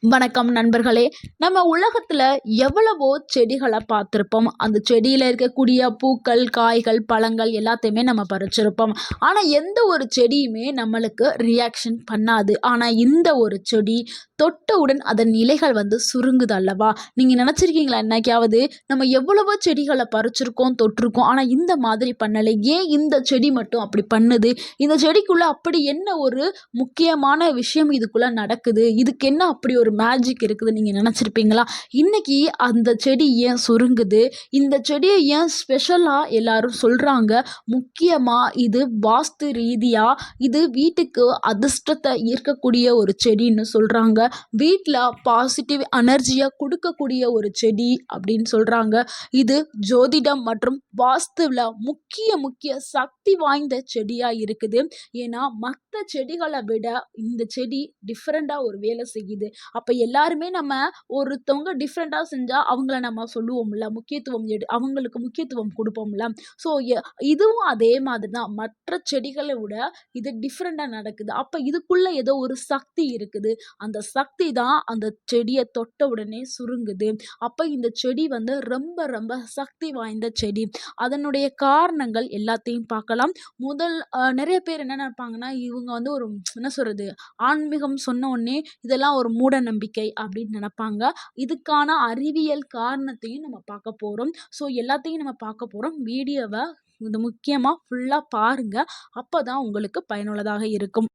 வணக்கம் நண்பர்களே. நம்ம உலகத்துல எவ்வளவோ செடிகளை பார்த்துருப்போம். அந்த செடியில இருக்கக்கூடிய பூக்கள், காய்கள், பழங்கள் எல்லாத்தையுமே நம்ம பறிச்சிருப்போம். ஆனா எந்த ஒரு செடியுமே நம்மளுக்கு ரியாக்ஷன் பண்ணாது. ஆனா இந்த ஒரு செடி தொட்டவுடன் அதன் இலைகள் சுருங்குது அல்லவா? நீங்க நினைச்சிருக்கீங்களா என்னைக்காவது? நம்ம எவ்வளவோ செடிகளை பறிச்சிருக்கோம், தொட்டிருக்கோம். ஆனா இந்த மாதிரி பண்ணலை. ஏன் இந்த செடி மட்டும் அப்படி பண்ணுது? இந்த செடிக்குள்ள அப்படி என்ன ஒரு முக்கியமான விஷயம் இதுக்குள்ள நடக்குது? இதுக்கு என்ன அப்படி ஒரு மேஜிக் இருக்குது நீங்க நினைச்சிருப்பீங்களா? இன்னைக்கு அந்த செடி ஏன் சுருங்குது? இந்த செடியை ஏன் ஸ்பெஷலா எல்லாரும் சொல்றாங்க? முக்கியமா இது வாஸ்து ரீதியா இது வீட்டுக்கு அதிர்ஷ்டத்தை ஈர்க்கக்கூடிய ஒரு செடின்னு சொல்றாங்க. வீட்டில் பாசிட்டிவ் எனர்ஜியை கொடுக்கக்கூடிய ஒரு செடி அப்படின்னு சொல்றாங்க. இது ஜோதிடம் மற்றும் வாஸ்துவில் முக்கிய முக்கிய சக்தி வாய்ந்த செடியா இருக்குது. ஏன்னா மற்ற செடிகளை விட இந்த செடி டிஃப்ரெண்டாக ஒரு வேலை செய்யுது. அப்போ எல்லாருமே நம்ம ஒருத்தவங்க டிஃப்ரெண்ட்டாக செஞ்சால் அவங்கள நம்ம சொல்லுவோம்ல, அவங்களுக்கு முக்கியத்துவம் கொடுப்போம்ல. ஸோ இதுவும் அதே மாதிரி தான். மற்ற செடிகளை விட இது டிஃப்ரெண்ட்டாக நடக்குது. அப்போ இதுக்குள்ளே ஏதோ ஒரு சக்தி இருக்குது. அந்த சக்தி தான் அந்த செடியை தொட்ட உடனே சுருங்குது. அப்போ இந்த செடி ரொம்ப ரொம்ப சக்தி வாய்ந்த செடி. அதனுடைய காரணங்கள் எல்லாத்தையும் பார்க்கலாம். முதல் நிறைய பேர் என்ன நினைப்பாங்கன்னா, இவங்க ஒரு என்ன சொல்றது, ஆன்மீகம் சொன்ன உடனே இதெல்லாம் ஒரு மூட நம்பிக்கை அப்படின்னு நினைப்பாங்க. இதுக்கான அறிவியல் காரணத்தையும் நம்ம பார்க்க போறோம். ஸோ எல்லாத்தையும் நம்ம பார்க்க போறோம். வீடியோவை இது முக்கியமா ஃபுல்லா பாருங்க. அப்பதான் உங்களுக்கு பயனுள்ளதாக இருக்கும்.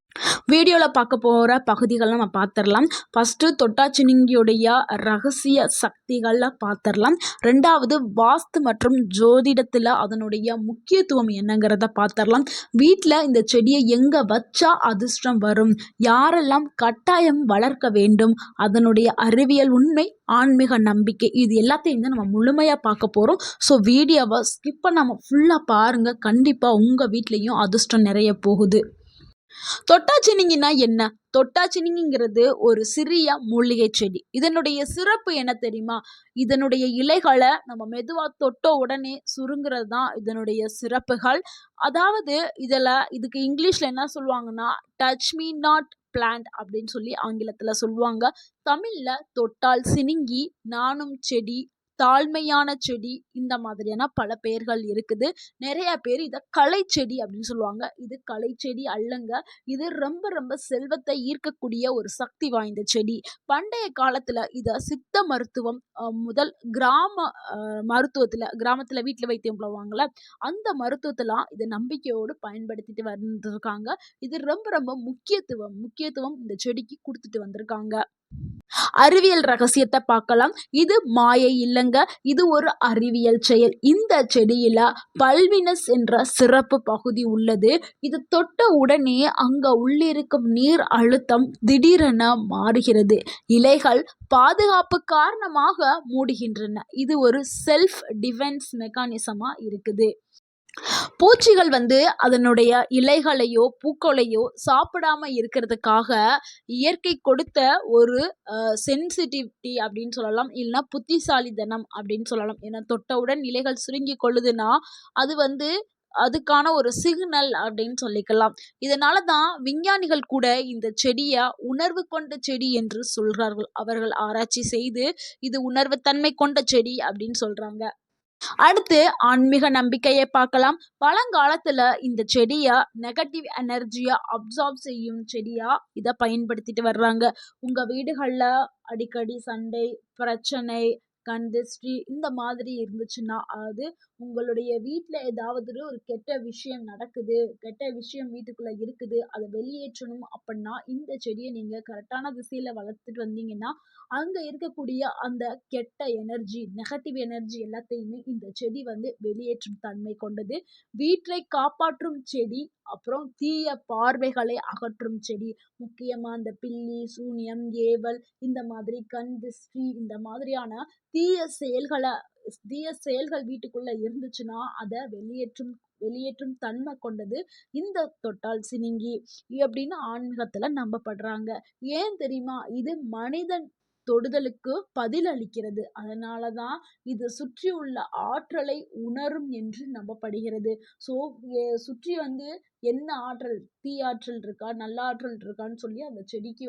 வீடியோவில் பார்க்க போகிற பகுதிகள் நம்ம பார்த்துடலாம். ஃபஸ்ட்டு தொட்டாச்சினிங்கியுடைய ரகசிய சக்திகளை பார்த்துடலாம். ரெண்டாவது வாஸ்து மற்றும் ஜோதிடத்தில் அதனுடைய முக்கியத்துவம் என்னங்கிறத பார்த்துடலாம். வீட்டில் இந்த செடியை எங்கே வச்சா அதிர்ஷ்டம் வரும், யாரெல்லாம் கட்டாயம் வளர்க்க வேண்டும், அதனுடைய அறிவியல் உண்மை, ஆன்மீக நம்பிக்கை, இது எல்லாத்தையும் தான் நம்ம முழுமையாக பார்க்க போகிறோம். ஸோ வீடியோவை ஸ்கிப் பண்ணாமல் ஃபுல்லாக பாருங்கள். கண்டிப்பாக உங்கள் வீட்லேயும் அதிர்ஷ்டம் நிறைய போகுது. தொட்டாச்சினிங்கினா என்ன? தொட்டாச்சினிங்கிறது ஒரு சிறிய மூலிகை செடி. இதனுடைய சிறப்பு என்ன தெரியுமா? இதனுடைய இலைகளை நம்ம மெதுவா தொட்ட உடனே சுருங்குறது தான் இதனுடைய சிறப்புகள். அதாவது இதுக்கு இங்கிலீஷ்ல என்ன சொல்லுவாங்கன்னா, டச் மீ நாட் பிளான்ட் அப்படின்னு சொல்லி ஆங்கிலத்துல சொல்லுவாங்க. தமிழ்ல தொட்டால் சினிங்கி, நானும் செடி, தாழ்மையான செடி, இந்த மாதிரியான பல பெயர்கள் இருக்குது. நிறைய பேர் இதை களை செடி அப்படின்னு சொல்லுவாங்க. இது களை செடி அல்லங்க. இது ரொம்ப ரொம்ப செல்வத்தை ஈர்க்கக்கூடிய ஒரு சக்தி வாய்ந்த செடி. பண்டைய காலத்துல இத சித்த மருத்துவம் முதல் கிராமத்துல வீட்டுல வைத்தியம் போவாங்கல்ல, அந்த மருத்துவத்தெல்லாம் இதை நம்பிக்கையோடு பயன்படுத்திட்டு வந்திருக்காங்க. இது ரொம்ப ரொம்ப முக்கியத்துவம் இந்த செடிக்கு கொடுத்துட்டு வந்திருக்காங்க. அறிவியல் ரகசியத்தை பார்க்கலாம். இது மாயை இல்லைங்க, இது ஒரு அறிவியல் செயல். இந்த செடியில பல்வினஸ் என்ற சிறப்பு பகுதி உள்ளது. இது தொட்ட உடனே அங்க உள்ளிருக்கும் நீர் அழுத்தம் திடீரென மாறுகிறது. இலைகள் பாதுகாப்பு காரணமாக மூடுகின்றன. இது ஒரு செல்ஃப் டிஃபென்ஸ் மெக்கானிசமா இருக்குது. பூச்சிகள் அதனுடைய இலைகளையோ பூக்களையோ சாப்பிடாம இருக்கிறதுக்காக இயற்கை கொடுத்த ஒரு சென்சிட்டிவிட்டி அப்படின்னு சொல்லலாம், இல்லைன்னா புத்திசாலித்தனம் அப்படின்னு சொல்லலாம். ஏன்னா தொட்டவுடன் இலைகள் சுருங்கி கொள்ளுதுன்னா அது அதுக்கான ஒரு சிக்னல் அப்படின்னு சொல்லிக்கலாம். இதனால தான் விஞ்ஞானிகள் கூட இந்த செடியை உணர்வு கொண்ட செடி என்று சொல்றார்கள். அவர்கள் ஆராய்ச்சி செய்து இது உணர்வு தன்மை கொண்ட செடி அப்படின்னு சொல்றாங்க. அடுத்து ஆன்மீக நம்பிக்கையை பார்க்கலாம். பழங்காலத்துல இந்த செடியை நெகட்டிவ் எனர்ஜியை அப்சார்ப் செய்யும் செடியா இதை பயன்படுத்திட்டு வர்றாங்க. உங்க வீடுகள்ல அடிக்கடி சண்டை, பிரச்சனை, கண் திருஷ்டி இந்த மாதிரி இருந்துச்சுன்னா, அதாவது உங்களுடைய வீட்டில் ஏதாவது ஒரு கெட்ட விஷயம் நடக்குது, கெட்ட விஷயம் வீட்டுக்குள்ள இருக்குது, அதை வெளியேற்றணும் அப்படின்னா இந்த செடியை நீங்க கரெக்டான திசையில வளர்த்துட்டு வந்தீங்கன்னா, அங்க இருக்கக்கூடிய அந்த கெட்ட எனர்ஜி, நெகட்டிவ் எனர்ஜி எல்லாத்தையுமே இந்த செடி வெளியேற்றும் தன்மை கொண்டது. வீட்டை காப்பாற்றும் செடி, அப்புறம் தீய பார்வைகளை அகற்றும் செடி. முக்கியமா இந்த பில்லி, சூனியம், ஏவல், இந்த மாதிரி கண் திருஷ்டி, இந்த மாதிரியான தீய செயல்கள் வீட்டுக்குள்ள இருந்துச்சுன்னா அதை வெளியேற்றும் தன்மை கொண்டது இந்த தொட்டால் சினிங்கி அப்படின்னு ஆன்மீகத்துல நம்பப்படுறாங்க. ஏன் தெரியுமா? இது மனிதன் தொடுதலுக்கு பதில் அளிக்கிறது. அதனாலதான் இது சுற்றி உள்ள ஆற்றலை உணரும் என்று நம்பப்படுகிறது. ஸோ சுற்றி என்ன ஆற்றல், தீ ஆற்றல் இருக்கா, நல்ல ஆற்றல் இருக்கான்னு சொல்லி அந்த செடிக்கு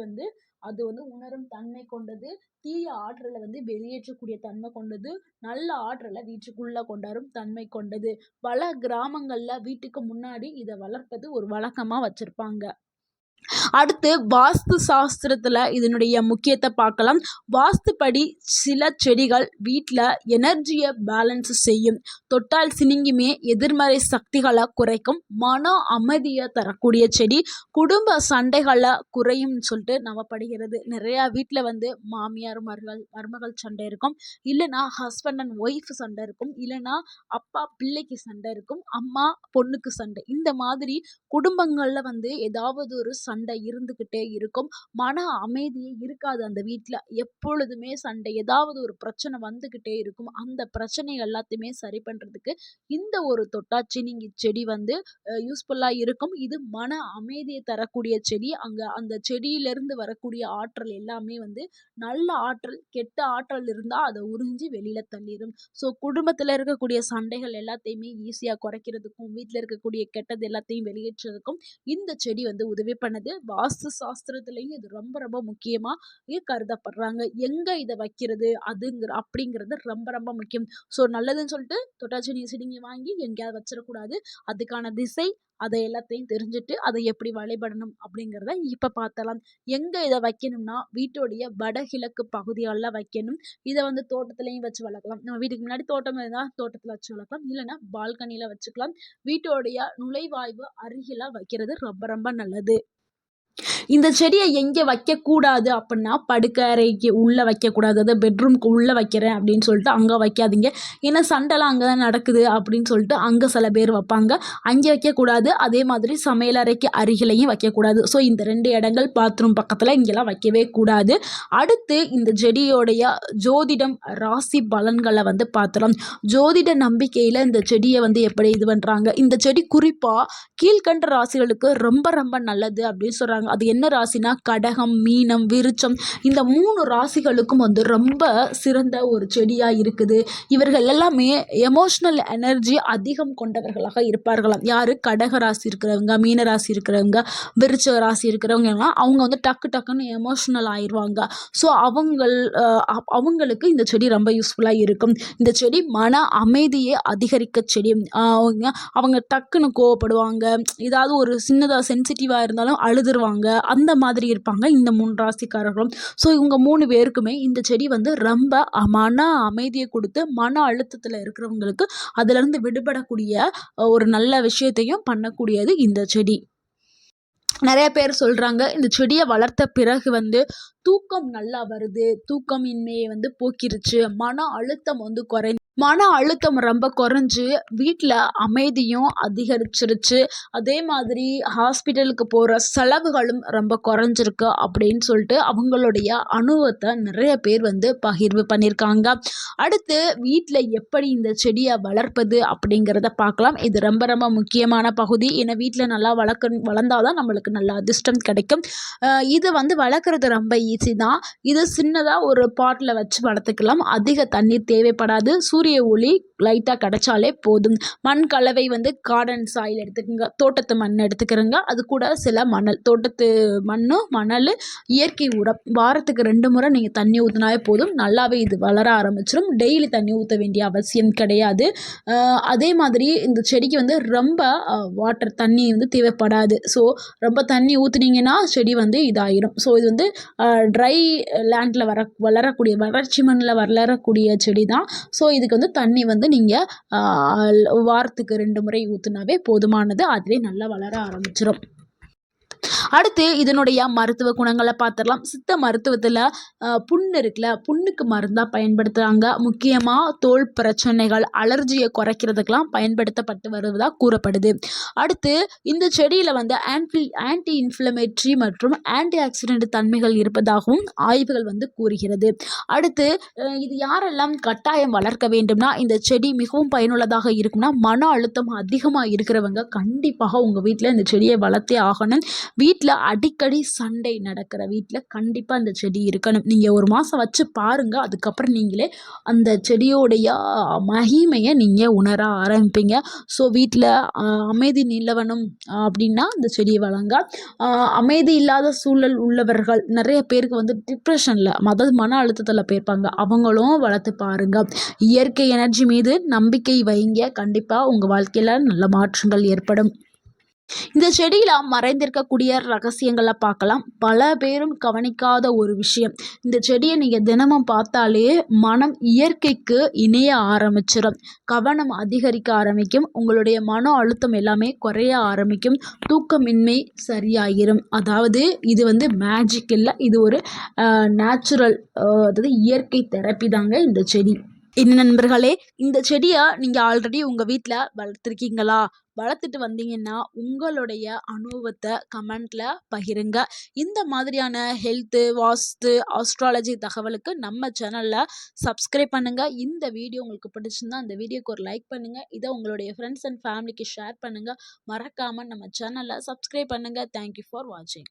அது வந்து உணரும் தன்மை கொண்டது, தீய ஆற்றலை வந்து வெளியேற்றக்கூடிய தன்மை கொண்டது, நல்ல ஆற்றலை வீட்டுக்குள்ள கொண்டாரும் தன்மை கொண்டது. பல கிராமங்கள்ல வீட்டுக்கு முன்னாடி இதை வளர்ப்பது ஒரு வழக்கமா வச்சிருப்பாங்க. அடுத்து வாஸ்து சாஸ்திரத்தில் இதனுடைய முக்கியத்தை பார்க்கலாம். வாஸ்துப்படி சில செடிகள் வீட்டில் எனர்ஜியை பேலன்ஸ் செய்யும், தொட்டால் சினிங்குமே எதிர்மறை சக்திகளை குறைக்கும், மன அமைதியை தரக்கூடிய செடி, குடும்ப சண்டைகளை குறையும் சொல்லிட்டு நம்பப்படுகிறது. நிறையா வீட்டில் வந்து மாமியார் மருமகள் சண்டை இருக்கும், இல்லைன்னா ஹஸ்பண்ட் அண்ட் ஒய்ஃப் சண்டை இருக்கும், இல்லைன்னா அப்பா பிள்ளைக்கு சண்டை இருக்கும், அம்மா பொண்ணுக்கு சண்டை. இந்த மாதிரி குடும்பங்களில் வந்து ஏதாவது ஒரு சண்டை இருந்துக்கிட்டே இருக்கும். மன அமைதியே இருக்காது அந்த வீட்டில். எப்பொழுதுமே சண்டை, ஏதாவது ஒரு பிரச்சனை வந்துக்கிட்டே இருக்கும். அந்த பிரச்சனை எல்லாத்தையுமே சரி பண்ணுறதுக்கு இந்த ஒரு தொட்டாச்சினிங்கி செடி வந்து யூஸ்ஃபுல்லாக இருக்கும். இது மன அமைதியை தரக்கூடிய செடி. அந்த செடியிலேருந்து வரக்கூடிய ஆற்றல் எல்லாமே வந்து நல்ல ஆற்றல், கெட்ட ஆற்றல் இருந்தால் அதை உறிஞ்சி வெளியில் தள்ளிடும். ஸோ குடும்பத்தில் இருக்கக்கூடிய சண்டைகள் எல்லாத்தையுமே ஈஸியாக குறைக்கிறதுக்கும், வீட்டில் இருக்கக்கூடிய கெட்டது எல்லாத்தையும் வெளியேற்றுறதுக்கும் இந்த செடி வந்து உதவி பண்ணுது. வாஸ்து சாஸ்திரத்துலேயும் இது ரொம்ப ரொம்ப முக்கியமாக கருதப்படுறாங்க. எங்கே இதை வைக்கிறது அப்படிங்கிறது ரொம்ப ரொம்ப முக்கியம். ஸோ நல்லதுன்னு சொல்லிட்டு தொட்டாச்சினி செடிங்க வாங்கி எங்கேயாவது வச்சிடக்கூடாது. அதுக்கான திசை அதை எல்லாத்தையும் தெரிஞ்சுட்டு அதை எப்படி வழிபடணும் அப்படிங்கிறத இப்போ பார்த்தலாம். எங்கே இதை வைக்கணும்னா வீட்டுடைய வடகிழக்கு பகுதிகளில் வைக்கணும். இதை வந்து தோட்டத்துலேயும் வச்சு வளர்க்கலாம். நம்ம வீட்டுக்கு முன்னாடி தோட்டம் இருந்தால் தோட்டத்தில் வச்சு வளர்க்கலாம், இல்லைன்னா பால்கனியில் வச்சுக்கலாம். வீட்டோடைய நுழைவாய்வு அருகில் வைக்கிறது ரொம்ப ரொம்ப நல்லது. இந்த செடியை எங்கே வைக்கக்கூடாது அப்படின்னா, படுக்கை அறைக்கு உள்ளே வைக்கக்கூடாது, அதாவது பெட்ரூம்க்கு உள்ளே வைக்கிறேன் அப்படின்னு சொல்லிட்டு அங்கே வைக்காதீங்க. ஏன்னா சண்டைலாம் அங்கே தான் நடக்குது அப்படின்னு சொல்லிட்டு அங்கே சில பேர் வைப்பாங்க. அங்கே வைக்கக்கூடாது. அதே மாதிரி சமையலறைக்கு அருகிலையும் வைக்கக்கூடாது. ஸோ இந்த 2 இடங்கள் பாத்ரூம் பக்கத்தில் இங்கெல்லாம் வைக்கவே கூடாது. அடுத்து இந்த செடியோடைய ஜோதிடம் ராசி பலன்களை வந்து பார்த்துலாம். ஜோதிட நம்பிக்கையில் இந்த செடியை வந்து எப்படி இது பண்ணுறாங்க, இந்த செடி குறிப்பாக கீழ்கண்ட ராசிகளுக்கு ரொம்ப ரொம்ப நல்லது அப்படின்னு சொல்கிறாங்க. அது என்ன ராசினா கடகம், மீனம், விருச்சம், இந்த 3 ராசிகளுக்கும் வந்து ரொம்ப சிறந்த ஒரு செடியாக இருக்குது. இவர்கள் எல்லாமே எமோஷ்னல் எனர்ஜி அதிகம் கொண்டவர்களாக இருப்பார்களாம். யார்? கடக ராசி இருக்கிறவங்க, மீன ராசி இருக்கிறவங்க, விருச்ச ராசி இருக்கிறவங்க எல்லாம் அவங்க வந்து டக்கு டக்குன்னு எமோஷ்னல் ஆயிடுவாங்க. ஸோ அவங்களுக்கு இந்த செடி ரொம்ப யூஸ்ஃபுல்லாக இருக்கும். இந்த செடி மன அமைதியை அதிகரிக்க செடி. அவங்க டக்குன்னு கோவப்படுவாங்க, ஏதாவது ஒரு சின்னதாக சென்சிட்டிவாக இருந்தாலும் அழுதுருவாங்க, அந்த மாதிரி இருப்பாங்க இந்த 3 ராசிக்காரர்களும். ஸோ இவங்க 3 பேருக்குமே இந்த செடி வந்து ரொம்ப மன அமைதியை கொடுத்து மன அழுத்தத்தில் இருக்கிறவங்களுக்கு அதிலிருந்து விடுபடக்கூடிய ஒரு நல்ல விஷயத்தையும் பண்ணக்கூடியது இந்த செடி. நிறைய பேர் சொல்கிறாங்க இந்த செடியை வளர்த்த பிறகு வந்து தூக்கம் நல்லா வருது, தூக்கமின்மையை வந்து போக்கிருச்சு, மன அழுத்தம் ரொம்ப குறைஞ்சு வீட்டில் அமைதியும் அதிகரிச்சிருச்சு, அதே மாதிரி ஹாஸ்பிட்டலுக்கு போகிற செலவுகளும் ரொம்ப குறைஞ்சிருக்கு அப்படின்னு சொல்லிட்டு அவங்களுடைய அனுபவத்தை நிறைய பேர் வந்து பகிர்வு பண்ணியிருக்காங்க. அடுத்து வீட்டில் எப்படி இந்த செடியை வளர்ப்பது அப்படிங்கிறத பார்க்கலாம். இது ரொம்ப ரொம்ப முக்கியமான பகுதி. ஏன்னா வீட்டில் நல்லா வளர்ந்தாதான் நம்மளுக்கு நல்ல அதிர்ஷ்டம் கிடைக்கும். இது வந்து வளர்க்குறது ரொம்ப ஈஸி தான். இது சின்னதாக ஒரு பாட்டில் வச்சு வளர்த்துக்கலாம். அதிக தண்ணீர் தேவைப்படாது. சூரிய ஒளி லைட்டாக கிடைச்சாலே போதும். மண் கலவை வந்து கார்டன் சாயில் எடுத்துக்கோங்க, தோட்டத்து மண் எடுத்துக்கிறோங்க. அது கூட சில மணல், தோட்டத்து மணல், இயற்கை உரம். வாரத்துக்கு 2 முறை நீங்கள் தண்ணி ஊற்றினாவே போதும், நல்லாவே இது வளர ஆரம்பிச்சிடும். டெய்லி தண்ணி ஊற்ற வேண்டிய அவசியம் கிடையாது. அதே மாதிரி இந்த செடிக்கு வந்து ரொம்ப தண்ணி வந்து தேவைப்படாது. ஸோ ரொம்ப தண்ணி ஊற்றுனீங்கன்னா செடி வந்து இதாயிரும். ஸோ இது வந்து ட்ரை லேண்டில் வளரக்கூடிய, வறட்சி மண்ணில் வளரக்கூடிய செடி தான். ஸோ இதுக்கு வந்து தண்ணி வந்து நீங்கள் வாரத்துக்கு 2 முறை ஊற்றினாவே போதுமானது. அதுவே நல்லா வளர ஆரம்பிச்சிடும். அடுத்து இதனுடைய மருத்துவ குணங்களை பார்த்துடலாம். சித்த மருத்துவத்தில் புண்ணு இருக்குல்ல, புண்ணுக்கு மருந்தாக பயன்படுத்துகிறாங்க. முக்கியமாக தோல் பிரச்சனைகள், அலர்ஜியை குறைக்கிறதுக்கெலாம் பயன்படுத்தப்பட்டு வருவதாக கூறப்படுது. அடுத்து இந்த செடியில் வந்து ஆன்டி இன்ஃப்ளமேட்ரி மற்றும் ஆன்டி ஆக்சிடென்ட் தன்மைகள் இருப்பதாகவும் ஆய்வுகள் வந்து கூறுகிறது. அடுத்து இது யாரெல்லாம் கட்டாயம் வளர்க்க வேண்டும்னா, இந்த செடி மிகவும் பயனுள்ளதாக இருக்கும்னா, மன அழுத்தம் அதிகமாக இருக்கிறவங்க கண்டிப்பாக உங்கள் வீட்டில் இந்த செடியை வளர்த்தே ஆகணும். வீட்டில் அடிக்கடி சண்டை நடக்கிற வீட்டில் கண்டிப்பாக அந்த செடி இருக்கணும். நீங்கள் ஒரு மாதம் வச்சு பாருங்கள். அதுக்கப்புறம் நீங்களே அந்த செடியோடைய மகிமையை நீங்கள் உணர ஆரம்பிப்பீங்க. ஸோ வீட்டில் அமைதி நிலவணும் அப்படின்னா அந்த செடியை வளங்க. அமைதி இல்லாத சூழல் உள்ளவர்கள் நிறைய பேருக்கு வந்து டிப்ரெஷனில் அதாவது மன அழுத்தத்தில் போயிருப்பாங்க. அவங்களும் வளர்த்து பாருங்க. இயற்கை எனர்ஜி மீது நம்பிக்கை வைங்க. கண்டிப்பாக உங்கள் வாழ்க்கையில் நல்ல மாற்றங்கள் ஏற்படும். இந்த செடியில் மறைந்திருக்கக்கூடிய ரகசியங்களை பார்க்கலாம். பல பேரும் கவனிக்காத ஒரு விஷயம், இந்த செடியை நீங்கள் தினமும் பார்த்தாலே மனம் இயற்கைக்கு இணைய ஆரம்பிச்சிடும். கவனம் அதிகரிக்க ஆரம்பிக்கும். உங்களுடைய மன அழுத்தம் எல்லாமே குறைய ஆரம்பிக்கும். தூக்கமின்மை சரியாகிரும். அதாவது இது வந்து மேஜிக் இல்லை, இது ஒரு நேச்சுரல், அதாவது இயற்கை தெரப்பி தாங்க இந்த செடி. என்ன நண்பர்களே, இந்த செடியை நீங்கள் ஆல்ரெடி உங்கள் வீட்டில் வளர்த்துருக்கீங்களா? வளர்த்துட்டு வந்தீங்கன்னா உங்களுடைய அனுபவத்தை கமெண்ட்டில் பகிருங்க. இந்த மாதிரியான ஹெல்த்து, வாஸ்து, ஆஸ்ட்ராலஜி தகவலுக்கு நம்ம சேனலில் சப்ஸ்கிரைப் பண்ணுங்கள். இந்த வீடியோ உங்களுக்கு பிடிச்சிருந்தா அந்த வீடியோக்கு ஒரு லைக் பண்ணுங்கள். இதை உங்களுடைய ஃப்ரெண்ட்ஸ் அண்ட் ஃபேமிலிக்கு ஷேர் பண்ணுங்கள். மறக்காமல் நம்ம சேனலை சப்ஸ்கிரைப் பண்ணுங்கள். தேங்க்யூ ஃபார் வாட்சிங்.